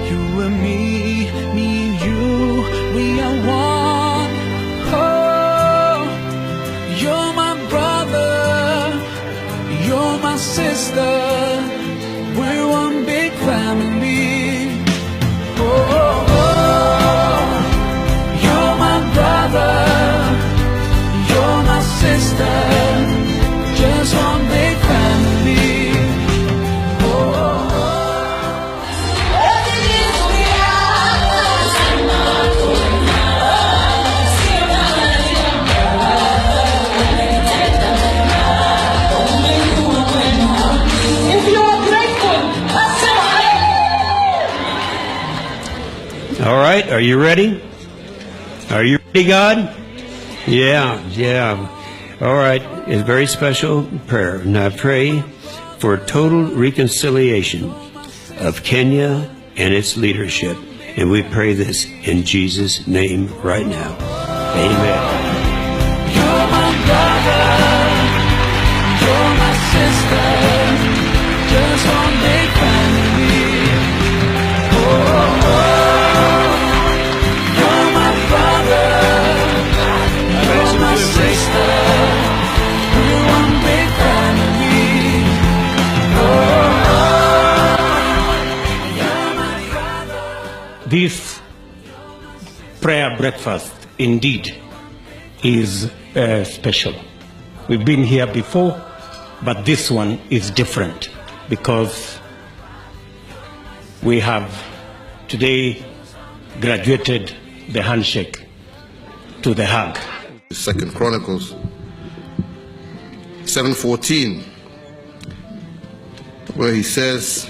You and me and you, we are one. Oh, you're my brother, you're my sister, we're one big family. Oh, you're my brother, you're my sister, just one big family. All right, are you ready? Are you ready, God? Yeah. All right, it's a very special prayer. And I pray for total reconciliation of Kenya and its leadership. And we pray this in Jesus' name right now. Amen. You're my brother, you're my sister, just one big family. You're my brother, you're my sister, we're one big family. You're my brother. This prayer breakfast indeed is special. We've been here before, but this one is different because we have today graduated the handshake to the hug. 2 Chronicles 7:14, where he says,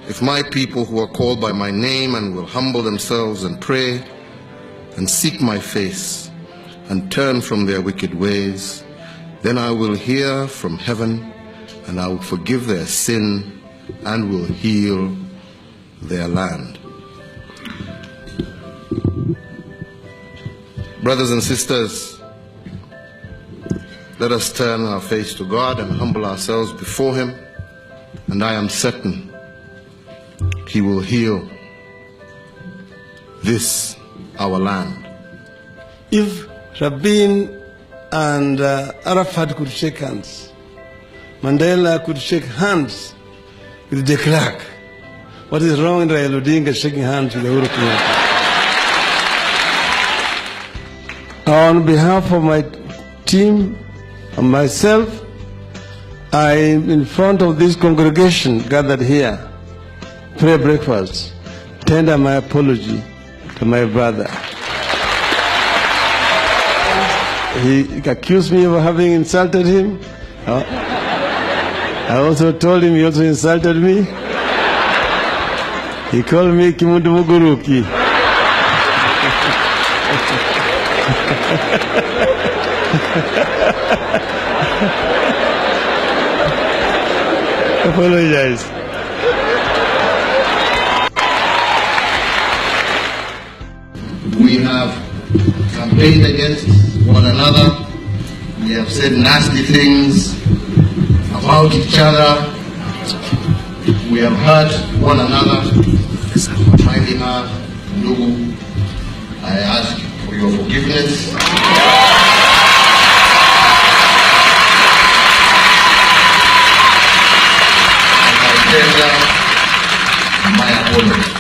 if my people who are called by my name and will humble themselves and pray and seek my face and turn from their wicked ways, then I will hear from heaven and I will forgive their sin and will heal their land. Brothers and sisters, let us turn our face to God and humble ourselves before Him, and I am certain He will heal this, our land. If Rabin and Arafat could shake hands, Mandela could shake hands with de Klerk, what is wrong in Raila Odinga shaking hands with Uhuru Kenyatta? On behalf of my team and myself, I, in front of this congregation gathered here, prayer breakfast, tender my apology to my brother. He accused me of having insulted him. I also told him he also insulted me. He called me Kimundu Muguruki. Apologize. We have campaigned against one another. We have said nasty things about each other. We have hurt one another. Kindly have, Lagu, I ask for your forgiveness. And I tender my apology.